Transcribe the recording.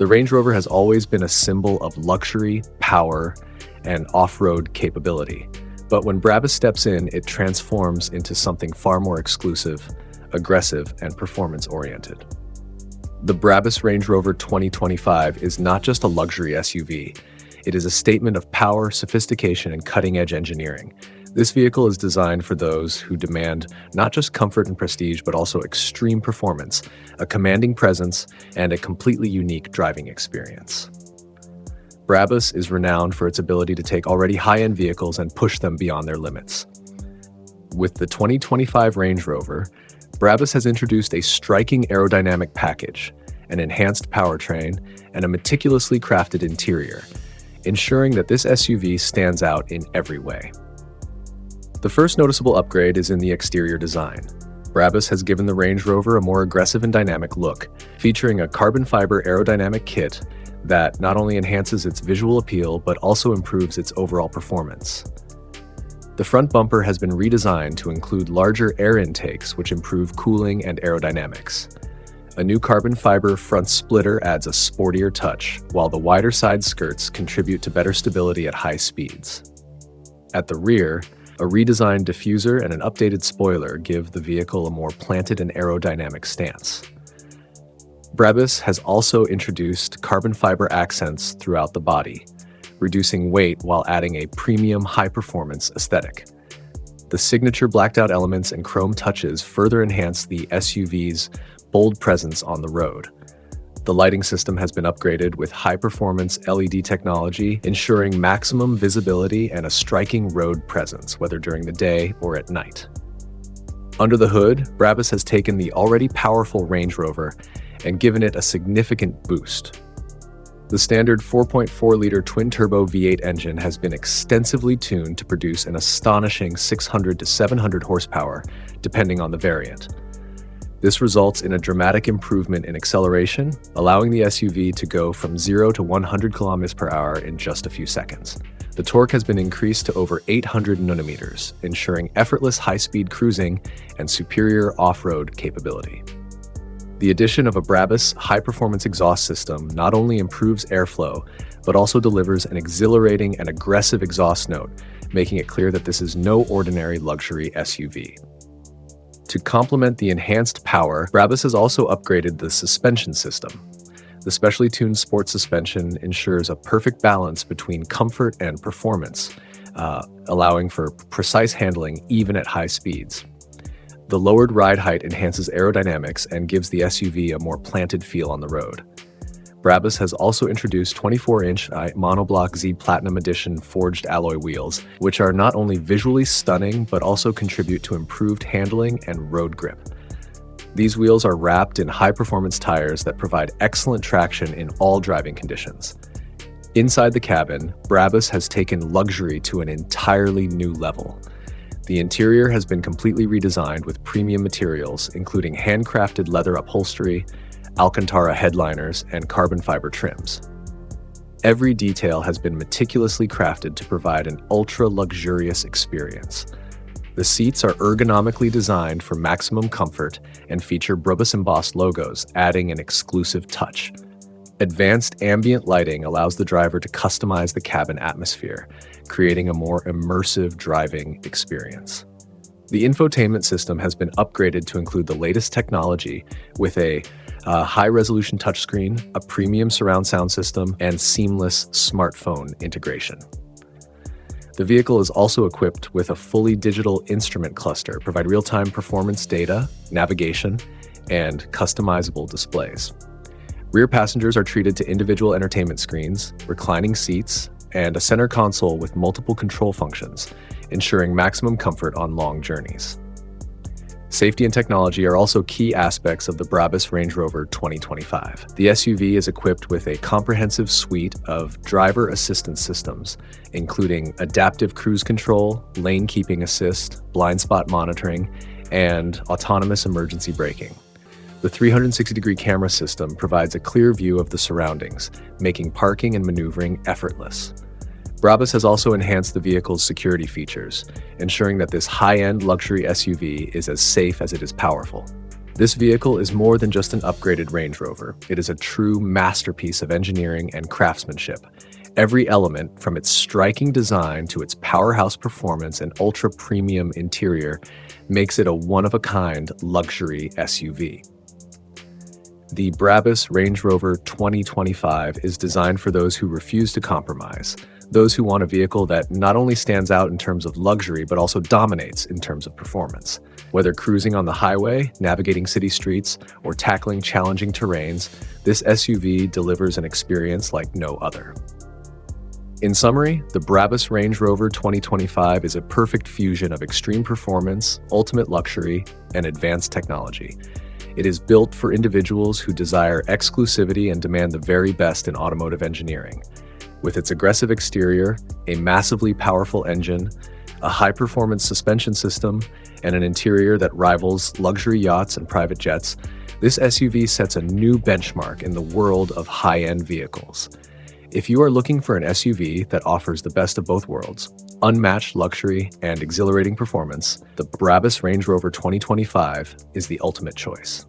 The Range Rover has always been a symbol of luxury, power, and off-road capability. But when BRABUS steps in, it transforms into something far more exclusive, aggressive, and performance-oriented. The BRABUS Range Rover 2025 is not just a luxury SUV. It is a statement of power, sophistication, and cutting-edge engineering. This vehicle is designed for those who demand not just comfort and prestige, but also extreme performance, a commanding presence, and a completely unique driving experience. BRABUS is renowned for its ability to take already high-end vehicles and push them beyond their limits. With the 2025 Range Rover, BRABUS has introduced a striking aerodynamic package, an enhanced powertrain, and a meticulously crafted interior, ensuring that this SUV stands out in every way. The first noticeable upgrade is in the exterior design. BRABUS has given the Range Rover a more aggressive and dynamic look, featuring a carbon fiber aerodynamic kit that not only enhances its visual appeal, but also improves its overall performance. The front bumper has been redesigned to include larger air intakes, which improve cooling and aerodynamics. A new carbon fiber front splitter adds a sportier touch, while the wider side skirts contribute to better stability at high speeds. At the rear, a redesigned diffuser and an updated spoiler give the vehicle a more planted and aerodynamic stance. BRABUS has also introduced carbon fiber accents throughout the body, reducing weight while adding a premium high-performance aesthetic. The signature blacked-out elements and chrome touches further enhance the SUV's bold presence on the road. The lighting system has been upgraded with high-performance LED technology, ensuring maximum visibility and a striking road presence, whether during the day or at night. Under the hood, BRABUS has taken the already powerful Range Rover and given it a significant boost. The standard 4.4-liter twin-turbo V8 engine has been extensively tuned to produce an astonishing 600 to 700 horsepower, depending on the variant. This results in a dramatic improvement in acceleration, allowing the SUV to go from 0 to 100 km per hour in just a few seconds. The torque has been increased to over 800 newton-meters, ensuring effortless high-speed cruising and superior off-road capability. The addition of a BRABUS high-performance exhaust system not only improves airflow, but also delivers an exhilarating and aggressive exhaust note, making it clear that this is no ordinary luxury SUV. To complement the enhanced power, BRABUS has also upgraded the suspension system. The specially tuned sport suspension ensures a perfect balance between comfort and performance, allowing for precise handling even at high speeds. The lowered ride height enhances aerodynamics and gives the SUV a more planted feel on the road. BRABUS has also introduced 24-inch monoblock Z Platinum Edition forged alloy wheels, which are not only visually stunning, but also contribute to improved handling and road grip. These wheels are wrapped in high-performance tires that provide excellent traction in all driving conditions. Inside the cabin, BRABUS has taken luxury to an entirely new level. The interior has been completely redesigned with premium materials, including handcrafted leather upholstery, Alcantara headliners, and carbon fiber trims. Every detail has been meticulously crafted to provide an ultra-luxurious experience. The seats are ergonomically designed for maximum comfort and feature BRABUS embossed logos, adding an exclusive touch. Advanced ambient lighting allows the driver to customize the cabin atmosphere, creating a more immersive driving experience. The infotainment system has been upgraded to include the latest technology with a high-resolution touchscreen, a premium surround sound system, and seamless smartphone integration. The vehicle is also equipped with a fully digital instrument cluster, provide real-time performance data, navigation, and customizable displays. Rear passengers are treated to individual entertainment screens, reclining seats, and a center console with multiple control functions, ensuring maximum comfort on long journeys. Safety and technology are also key aspects of the BRABUS Range Rover 2025. The SUV is equipped with a comprehensive suite of driver assistance systems, including adaptive cruise control, lane keeping assist, blind spot monitoring, and autonomous emergency braking. The 360-degree camera system provides a clear view of the surroundings, making parking and maneuvering effortless. BRABUS has also enhanced the vehicle's security features, ensuring that this high-end luxury SUV is as safe as it is powerful. This vehicle is more than just an upgraded Range Rover. It is a true masterpiece of engineering and craftsmanship. Every element, from its striking design to its powerhouse performance and ultra-premium interior, makes it a one-of-a-kind luxury SUV. The BRABUS Range Rover 2025 is designed for those who refuse to compromise, those who want a vehicle that not only stands out in terms of luxury but also dominates in terms of performance. Whether cruising on the highway, navigating city streets, or tackling challenging terrains, this SUV delivers an experience like no other. In summary, the BRABUS Range Rover 2025 is a perfect fusion of extreme performance, ultimate luxury, and advanced technology. It is built for individuals who desire exclusivity and demand the very best in automotive engineering. With its aggressive exterior, a massively powerful engine, a high-performance suspension system, and an interior that rivals luxury yachts and private jets, this SUV sets a new benchmark in the world of high-end vehicles. If you are looking for an SUV that offers the best of both worlds, unmatched luxury and exhilarating performance, the BRABUS Range Rover 2025 is the ultimate choice.